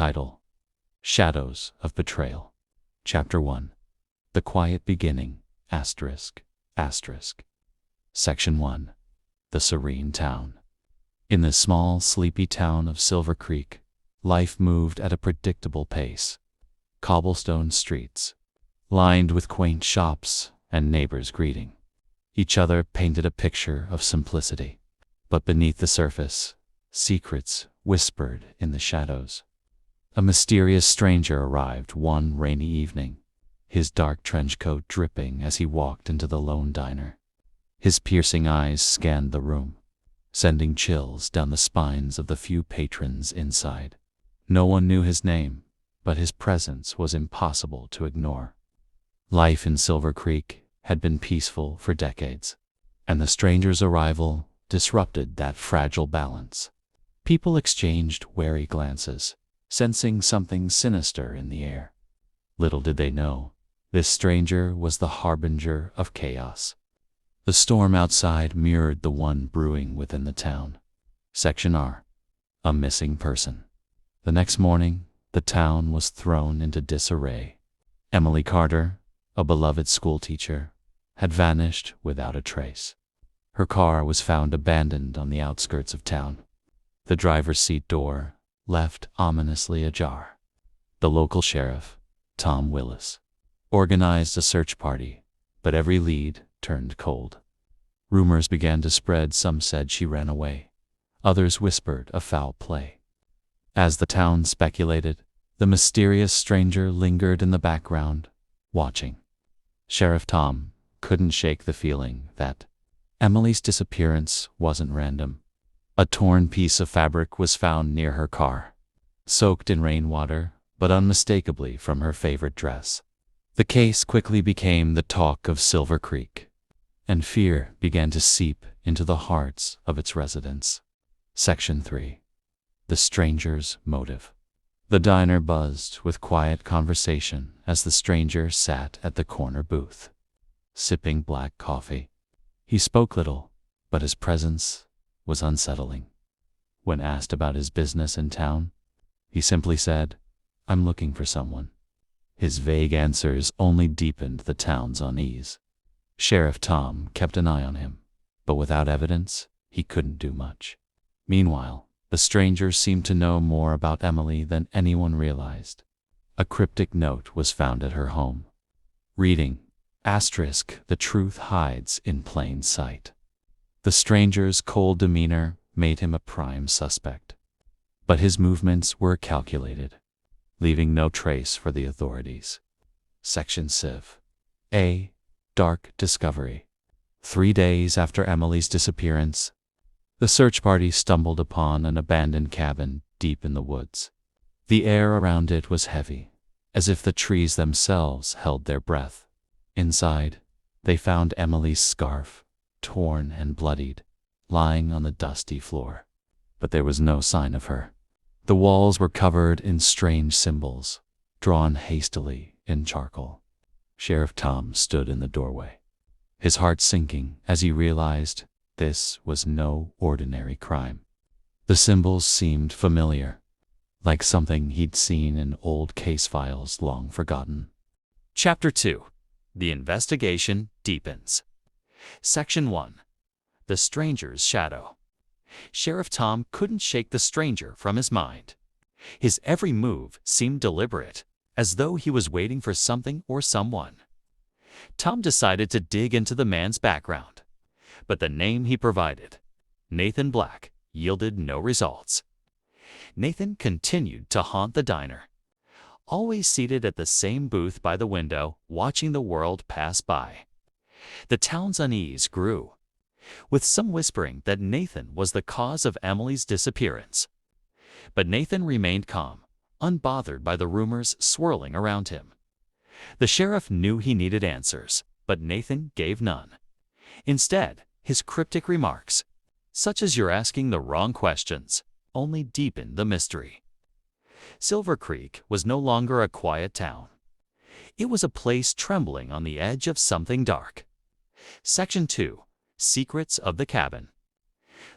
Title: Shadows of Betrayal. Chapter 1: The Quiet Beginning, ****. Section 1: The Serene Town. In the small, sleepy town of Silver Creek, life moved at a predictable pace. Cobblestone streets, lined with quaint shops and neighbors greeting each other, painted a picture of simplicity. But beneath the surface, secrets whispered in the shadows. A mysterious stranger arrived one rainy evening, his dark trench coat dripping as he walked into the lone diner. His piercing eyes scanned the room, sending chills down the spines of the few patrons inside. No one knew his name, but his presence was impossible to ignore. Life in Silver Creek had been peaceful for decades, and the stranger's arrival disrupted that fragile balance. People exchanged wary glances, sensing something sinister in the air. Little did they know, this stranger was the harbinger of chaos. The storm outside mirrored the one brewing within the town. Section R: A Missing Person. The next morning, the town was thrown into disarray. Emily Carter, a beloved schoolteacher, had vanished without a trace. Her car was found abandoned on the outskirts of town, the driver's seat door left ominously ajar. The local sheriff, Tom Willis, organized a search party, but every lead turned cold. Rumors began to spread. Some said she ran away. Others whispered of foul play. As the town speculated, the mysterious stranger lingered in the background, watching. Sheriff Tom couldn't shake the feeling that Emily's disappearance wasn't random. A torn piece of fabric was found near her car, soaked in rainwater, but unmistakably from her favorite dress. The case quickly became the talk of Silver Creek, and fear began to seep into the hearts of its residents. Section 3: The Stranger's Motive. The diner buzzed with quiet conversation as the stranger sat at the corner booth, sipping black coffee. He spoke little, but his presence was unsettling. When asked about his business in town, he simply said, "I'm looking for someone." His vague answers only deepened the town's unease. Sheriff Tom kept an eye on him, but without evidence, he couldn't do much. Meanwhile, the stranger seemed to know more about Emily than anyone realized. A cryptic note was found at her home, reading, "*The truth hides in plain sight." The stranger's cold demeanor made him a prime suspect, but his movements were calculated, leaving no trace for the authorities. Section Civ. A. Dark Discovery. 3 days after Emily's disappearance, the search party stumbled upon an abandoned cabin deep in the woods. The air around it was heavy, as if the trees themselves held their breath. Inside, they found Emily's scarf, torn and bloodied, lying on the dusty floor. But there was no sign of her. The walls were covered in strange symbols, drawn hastily in charcoal. Sheriff Tom stood in the doorway, his heart sinking as he realized this was no ordinary crime. The symbols seemed familiar, like something he'd seen in old case files long forgotten. Chapter 2: The Investigation Deepens. Section 1: The Stranger's Shadow. Sheriff Tom couldn't shake the stranger from his mind. His every move seemed deliberate, as though he was waiting for something or someone. Tom decided to dig into the man's background, but the name he provided, Nathan Black, yielded no results. Nathan continued to haunt the diner, always seated at the same booth by the window, watching the world pass by. The town's unease grew, with some whispering that Nathan was the cause of Emily's disappearance. But Nathan remained calm, unbothered by the rumors swirling around him. The sheriff knew he needed answers, but Nathan gave none. Instead, his cryptic remarks, such as "you're asking the wrong questions," only deepened the mystery. Silver Creek was no longer a quiet town. It was a place trembling on the edge of something dark. Section 2: Secrets of the Cabin.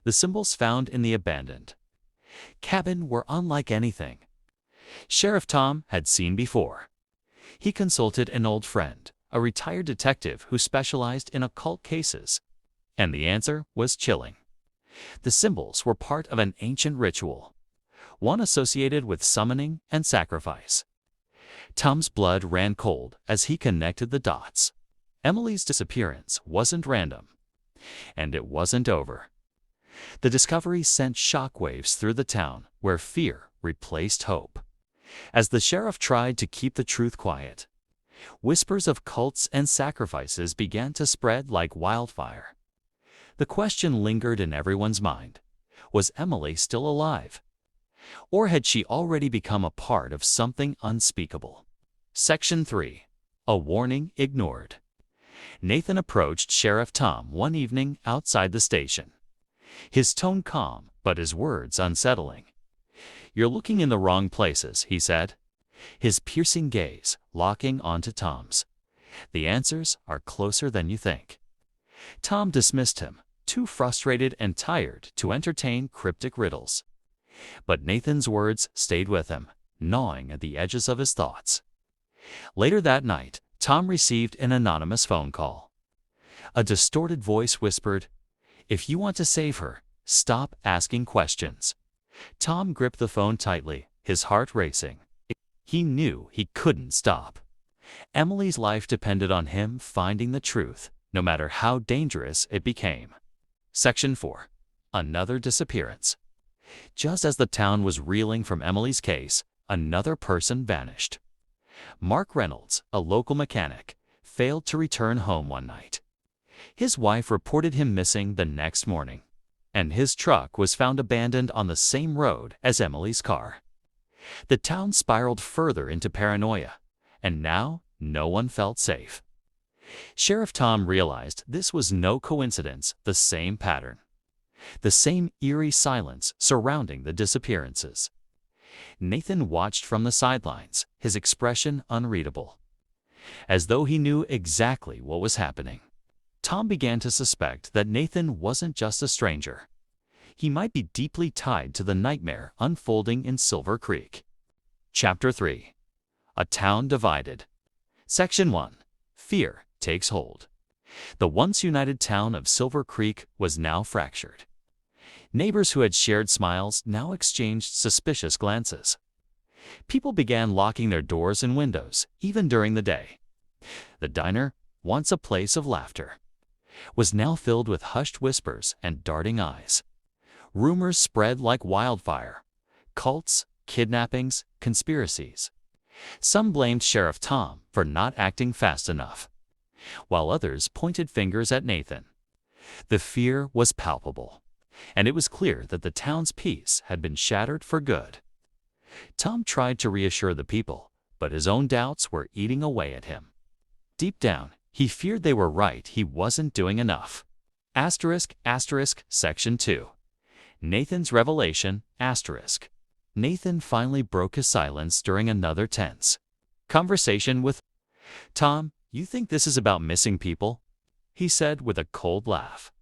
The symbols found in the abandoned cabin were unlike anything Sheriff Tom had seen before. He consulted an old friend, a retired detective who specialized in occult cases, and the answer was chilling. The symbols were part of an ancient ritual, one associated with summoning and sacrifice. Tom's blood ran cold as he connected the dots. Emily's disappearance wasn't random, and it wasn't over. The discovery sent shockwaves through the town, where fear replaced hope. As the sheriff tried to keep the truth quiet, whispers of cults and sacrifices began to spread like wildfire. The question lingered in everyone's mind: was Emily still alive? Or had she already become a part of something unspeakable? Section 3. A warning ignored. Nathan approached Sheriff Tom one evening outside the station. His tone calm, but his words unsettling. "You're looking in the wrong places," he said, his piercing gaze locking onto Tom's. "The answers are closer than you think." Tom dismissed him, too frustrated and tired to entertain cryptic riddles. But Nathan's words stayed with him, gnawing at the edges of his thoughts. Later that night, Tom received an anonymous phone call. A distorted voice whispered, "If you want to save her, stop asking questions." Tom gripped the phone tightly, his heart racing. He knew he couldn't stop. Emily's life depended on him finding the truth, no matter how dangerous it became. Section 4. Another disappearance. Just as the town was reeling from Emily's case, another person vanished. Mark Reynolds, a local mechanic, failed to return home one night. His wife reported him missing the next morning, and his truck was found abandoned on the same road as Emily's car. The town spiraled further into paranoia, and now no one felt safe. Sheriff Tom realized this was no coincidence, the same pattern. The same eerie silence surrounding the disappearances. Nathan watched from the sidelines, his expression unreadable, as though he knew exactly what was happening. Tom began to suspect that Nathan wasn't just a stranger. He might be deeply tied to the nightmare unfolding in Silver Creek. Chapter 3. A Town Divided. Section 1. Fear Takes Hold. The once united town of Silver Creek was now fractured. Neighbors who had shared smiles now exchanged suspicious glances. People began locking their doors and windows, even during the day. The diner, once a place of laughter, was now filled with hushed whispers and darting eyes. Rumors spread like wildfire: cults, kidnappings, conspiracies. Some blamed Sheriff Tom for not acting fast enough, while others pointed fingers at Nathan. The fear was palpable, and it was clear that the town's peace had been shattered for good. Tom tried to reassure the people, but his own doubts were eating away at him. Deep down, he feared they were right, he wasn't doing enough. Section 2. Nathan's revelation. Nathan finally broke his silence during another tense conversation with Tom. "You think this is about missing people?" he said with a cold laugh.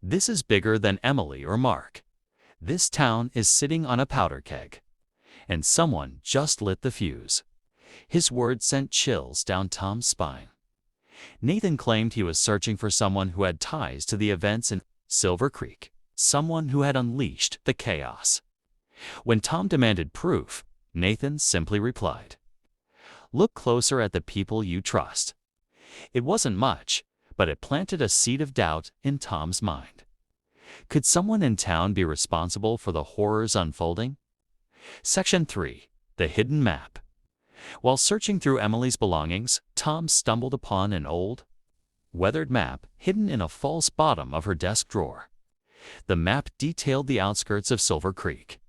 "This is bigger than Emily or Mark. This town is sitting on a powder keg, and someone just lit the fuse." His words sent chills down Tom's spine. Nathan claimed he was searching for someone who had ties to the events in Silver Creek, someone who had unleashed the chaos. When Tom demanded proof, Nathan simply replied, "Look closer at the people you trust." It wasn't much, but it planted a seed of doubt in Tom's mind. Could someone in town be responsible for the horrors unfolding? Section 3. The Hidden Map. While searching through Emily's belongings, Tom stumbled upon an old, weathered map hidden in a false bottom of her desk drawer. The map detailed the outskirts of Silver Creek,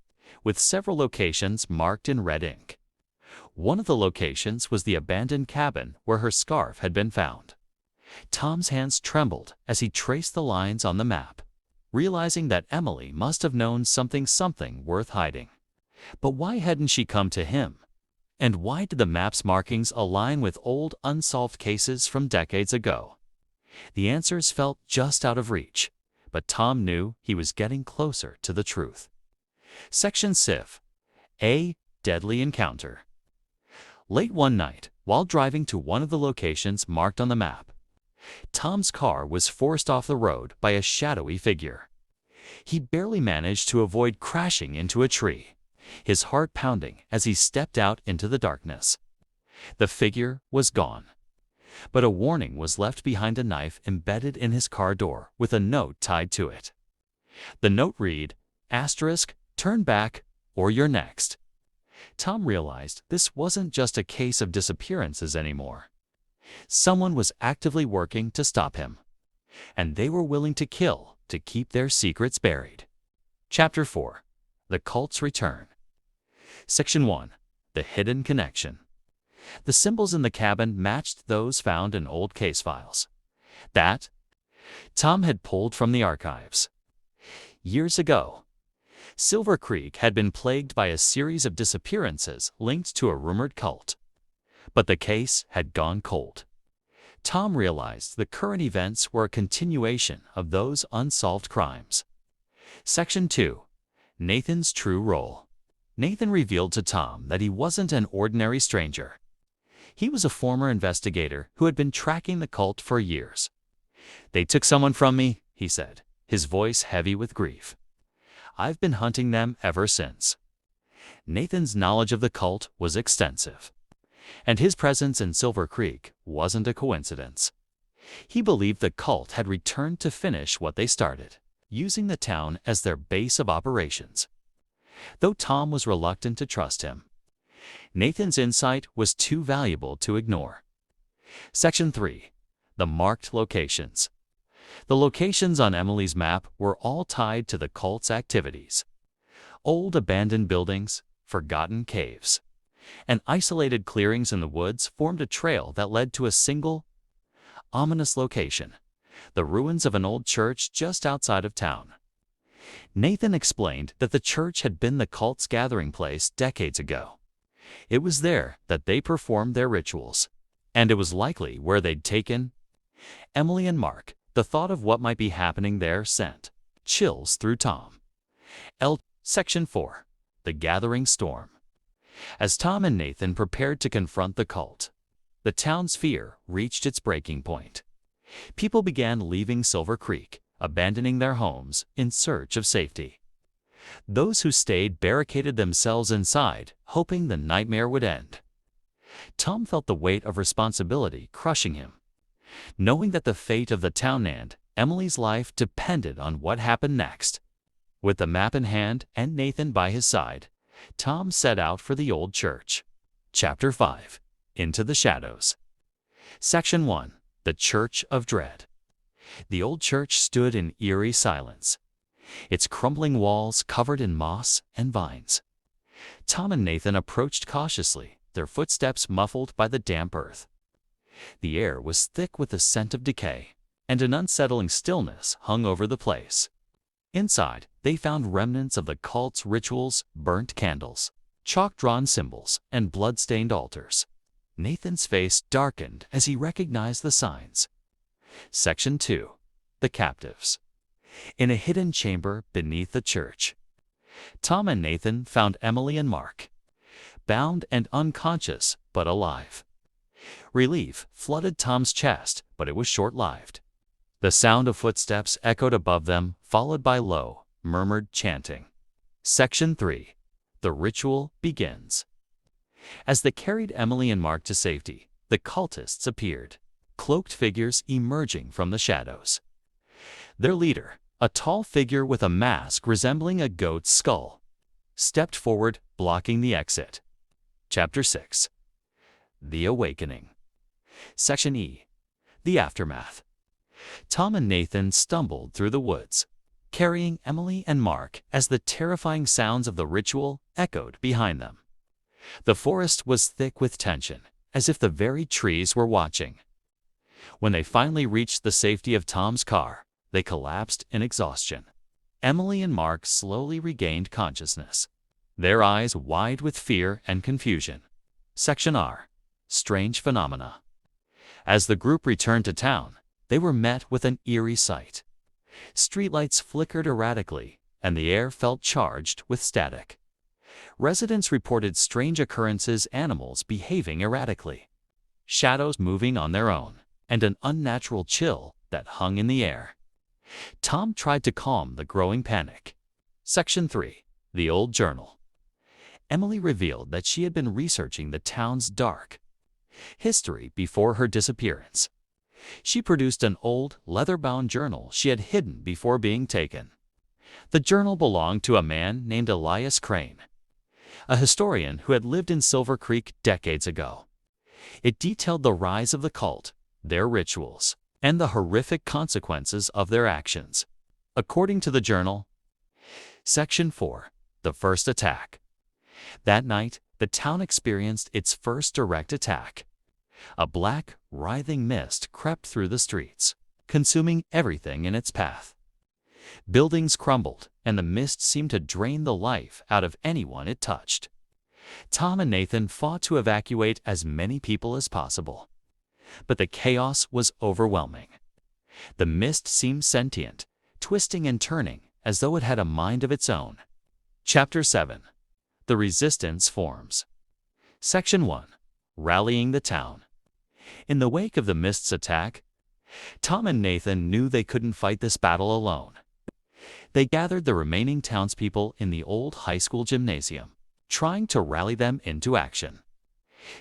with several locations marked in red ink. One of the locations was the abandoned cabin where her scarf had been found. Tom's hands trembled as he traced the lines on the map, realizing that Emily must have known something worth hiding. But why hadn't she come to him? And why did the map's markings align with old, unsolved cases from decades ago? The answers felt just out of reach, but Tom knew he was getting closer to the truth. Section 6. A deadly encounter. Late one night, while driving to one of the locations marked on the map, Tom's car was forced off the road by a shadowy figure. He barely managed to avoid crashing into a tree, his heart pounding as he stepped out into the darkness. The figure was gone, but a warning was left behind, a knife embedded in his car door with a note tied to it. The note read, "*Turn back or you're next." Tom realized this wasn't just a case of disappearances anymore. Someone was actively working to stop him, and they were willing to kill to keep their secrets buried. Chapter 4. The Cult's Return. Section 1. The Hidden Connection. The symbols in the cabin matched those found in old case files that Tom had pulled from the archives. Years ago, Silver Creek had been plagued by a series of disappearances linked to a rumored cult. But the case had gone cold. Tom realized the current events were a continuation of those unsolved crimes. Section 2. Nathan's True Role. Nathan revealed to Tom that he wasn't an ordinary stranger. He was a former investigator who had been tracking the cult for years. "They took someone from me," he said, his voice heavy with grief. "I've been hunting them ever since." Nathan's knowledge of the cult was extensive, and his presence in Silver Creek wasn't a coincidence. He believed the cult had returned to finish what they started, using the town as their base of operations. Though Tom was reluctant to trust him, Nathan's insight was too valuable to ignore. Section 3. The Marked Locations. The locations on Emily's map were all tied to the cult's activities. Old abandoned buildings, forgotten caves, and isolated clearings in the woods formed a trail that led to a single, ominous location: the ruins of an old church just outside of town. Nathan explained that the church had been the cult's gathering place decades ago. It was there that they performed their rituals, and it was likely where they'd taken Emily and Mark. The thought of what might be happening there sent chills through Tom. Section 4. The Gathering Storm. As Tom and Nathan prepared to confront the cult, the town's fear reached its breaking point. People began leaving Silver Creek, abandoning their homes in search of safety. Those who stayed barricaded themselves inside, hoping the nightmare would end. Tom felt the weight of responsibility crushing him, knowing that the fate of the town and Emily's life depended on what happened next. With the map in hand and Nathan by his side, Tom set out for the old church. Chapter 5. Into the Shadows. Section 1. The Church of Dread. The old church stood in eerie silence, its crumbling walls covered in moss and vines. Tom and Nathan approached cautiously, their footsteps muffled by the damp earth. The air was thick with the scent of decay, and an unsettling stillness hung over the place. Inside, they found remnants of the cult's rituals: burnt candles, chalk-drawn symbols, and blood-stained altars. Nathan's face darkened as he recognized the signs. Section 2. The Captives. In a hidden chamber beneath the church, Tom and Nathan found Emily and Mark, bound and unconscious but alive. Relief flooded Tom's chest, but it was short-lived. The sound of footsteps echoed above them, followed by low, murmured chanting. Section 3. The Ritual Begins. As they carried Emily and Mark to safety, the cultists appeared, cloaked figures emerging from the shadows. Their leader, a tall figure with a mask resembling a goat's skull, stepped forward, blocking the exit. Chapter 6. The Awakening. Section E. The Aftermath. Tom and Nathan stumbled through the woods, carrying Emily and Mark as the terrifying sounds of the ritual echoed behind them. The forest was thick with tension, as if the very trees were watching. When they finally reached the safety of Tom's car, they collapsed in exhaustion. Emily and Mark slowly regained consciousness, their eyes wide with fear and confusion. Section R. Strange Phenomena. As the group returned to town, they were met with an eerie sight. Streetlights flickered erratically, and the air felt charged with static. Residents reported strange occurrences, animals behaving erratically, shadows moving on their own, and an unnatural chill that hung in the air. Tom tried to calm the growing panic. Section 3. The Old Journal. Emily revealed that she had been researching the town's dark history before her disappearance. She produced an old, leather-bound journal she had hidden before being taken. The journal belonged to a man named Elias Crane, a historian who had lived in Silver Creek decades ago. It detailed the rise of the cult, their rituals, and the horrific consequences of their actions. According to the journal, Section 4. The First Attack. That night, the town experienced its first direct attack. A black, writhing mist crept through the streets, consuming everything in its path. Buildings crumbled, and the mist seemed to drain the life out of anyone it touched. Tom and Nathan fought to evacuate as many people as possible, but the chaos was overwhelming. The mist seemed sentient, twisting and turning as though it had a mind of its own. Chapter 7. The Resistance Forms. Section 1. Rallying the Town. In the wake of the mist's attack, Tom and Nathan knew they couldn't fight this battle alone. They gathered the remaining townspeople in the old high school gymnasium, trying to rally them into action.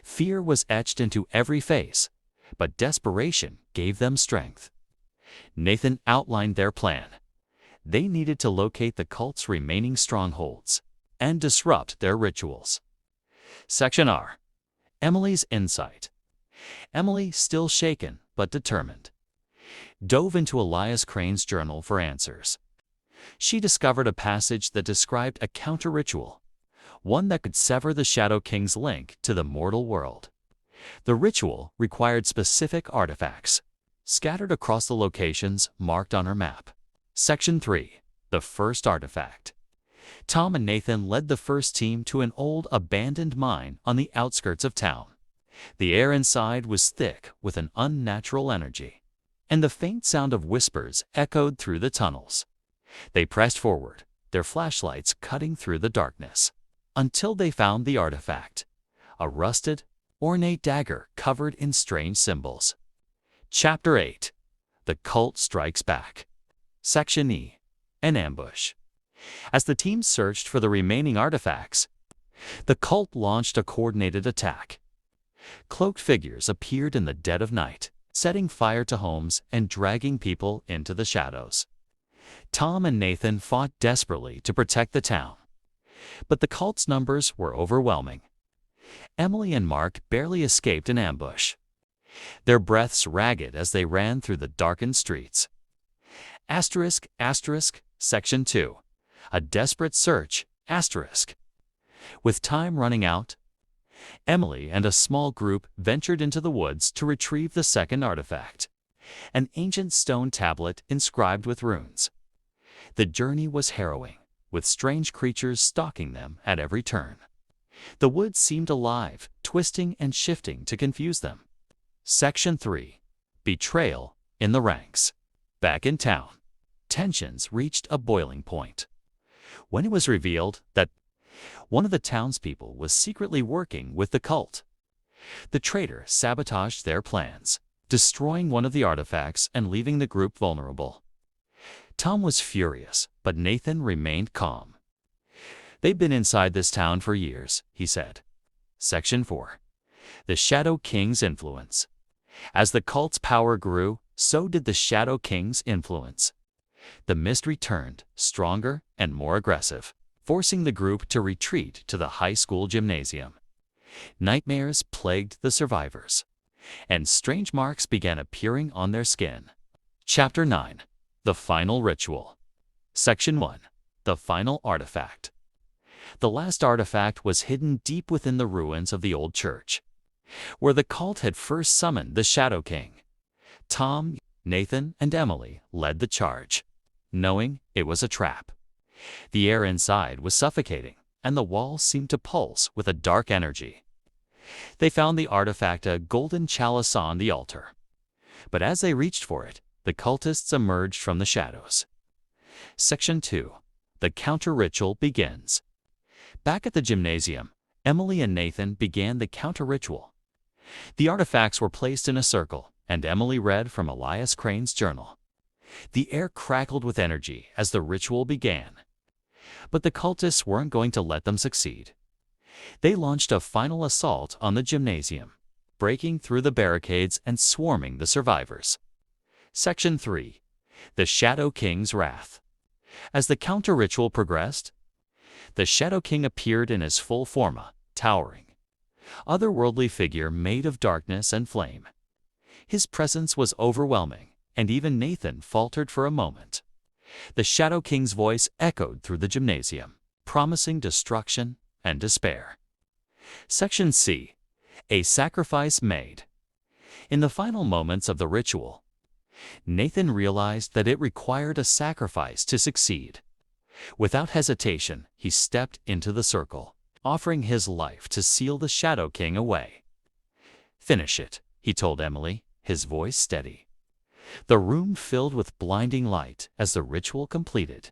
Fear was etched into every face, but desperation gave them strength. Nathan outlined their plan. They needed to locate the cult's remaining strongholds and disrupt their rituals. Section R. Emily's Insight. Emily, still shaken but determined, dove into Elias Crane's journal for answers. She discovered a passage that described a counter-ritual, one that could sever the Shadow King's link to the mortal world. The ritual required specific artifacts, scattered across the locations marked on her map. Section 3. The First Artifact. Tom and Nathan led the first team to an old, abandoned mine on the outskirts of town. The air inside was thick with an unnatural energy, and the faint sound of whispers echoed through the tunnels. They pressed forward, their flashlights cutting through the darkness, until they found the artifact, a rusted, ornate dagger covered in strange symbols. Chapter 8. The Cult Strikes Back. Section E. An Ambush. As the team searched for the remaining artifacts, the cult launched a coordinated attack. Cloaked figures appeared in the dead of night, setting fire to homes and dragging people into the shadows. Tom and Nathan fought desperately to protect the town, but the cult's numbers were overwhelming. Emily and Mark barely escaped an ambush, their breaths ragged as they ran through the darkened streets. Section 2. A Desperate Search. With time running out, Emily and a small group ventured into the woods to retrieve the second artifact, an ancient stone tablet inscribed with runes. The journey was harrowing, with strange creatures stalking them at every turn. The woods seemed alive, twisting and shifting to confuse them. Section 3. Betrayal in the Ranks. Back in town, tensions reached a boiling point when it was revealed that one of the townspeople was secretly working with the cult. The traitor sabotaged their plans, destroying one of the artifacts and leaving the group vulnerable. Tom was furious, but Nathan remained calm. "They've been inside this town for years," he said. Section 4. The Shadow King's Influence. As the cult's power grew, so did the Shadow King's influence. The mist returned, stronger and more aggressive, forcing the group to retreat to the high school gymnasium. Nightmares plagued the survivors, and strange marks began appearing on their skin. Chapter 9. The Final Ritual. Section 1. The Final Artifact. The last artifact was hidden deep within the ruins of the old church, where the cult had first summoned the Shadow King. Tom, Nathan, and Emily led the charge, knowing it was a trap. The air inside was suffocating, and the walls seemed to pulse with a dark energy. They found the artifact, a golden chalice, on the altar. But as they reached for it, the cultists emerged from the shadows. Section 2. The Counter-Ritual begins. Back at the gymnasium, Emily and Nathan began the counter-ritual. The artifacts were placed in a circle, and Emily read from Elias Crane's journal. The air crackled with energy as the ritual began. But the cultists weren't going to let them succeed. They launched a final assault on the gymnasium, breaking through the barricades and swarming the survivors. Section 3. The Shadow King's Wrath. As the counter-ritual progressed, the Shadow King appeared in his full forma, towering, otherworldly figure made of darkness and flame. His presence was overwhelming, and even Nathan faltered for a moment. The Shadow King's voice echoed through the gymnasium, promising destruction and despair. Section C. A Sacrifice Made. In the final moments of the ritual, Nathan realized that it required a sacrifice to succeed. Without hesitation, he stepped into the circle, offering his life to seal the Shadow King away. "Finish it," he told Emily, his voice steady. The room filled with blinding light as the ritual completed.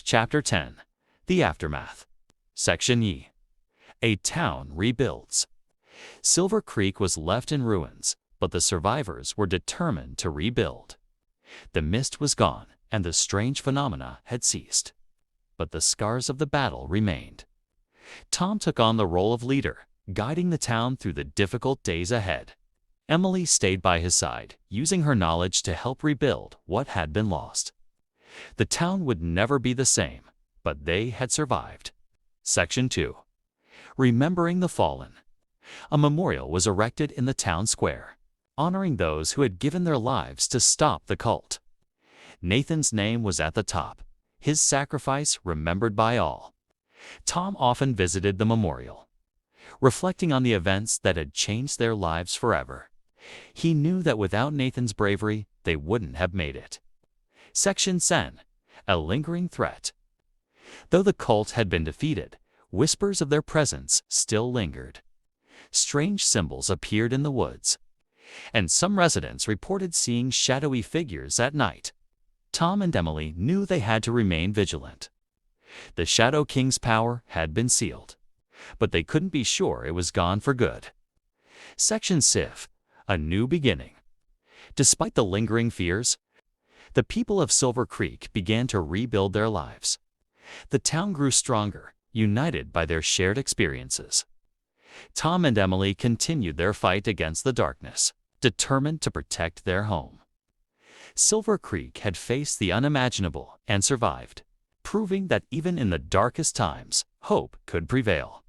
Chapter 10. The Aftermath. Section E. A Town Rebuilds. Silver Creek was left in ruins, but the survivors were determined to rebuild. The mist was gone, and the strange phenomena had ceased. But the scars of the battle remained. Tom took on the role of leader, guiding the town through the difficult days ahead. Emily stayed by his side, using her knowledge to help rebuild what had been lost. The town would never be the same, but they had survived. Section 2. Remembering the Fallen. A memorial was erected in the town square, honoring those who had given their lives to stop the cult. Nathan's name was at the top, his sacrifice remembered by all. Tom often visited the memorial, reflecting on the events that had changed their lives forever. He knew that without Nathan's bravery, they wouldn't have made it. Section 10. A Lingering Threat. Though the cult had been defeated, whispers of their presence still lingered. Strange symbols appeared in the woods, and some residents reported seeing shadowy figures at night. Tom and Emily knew they had to remain vigilant. The Shadow King's power had been sealed, but they couldn't be sure it was gone for good. Section 6. A New Beginning. Despite the lingering fears, the people of Silver Creek began to rebuild their lives. The town grew stronger, united by their shared experiences. Tom and Emily continued their fight against the darkness, determined to protect their home. Silver Creek had faced the unimaginable and survived, proving that even in the darkest times, hope could prevail.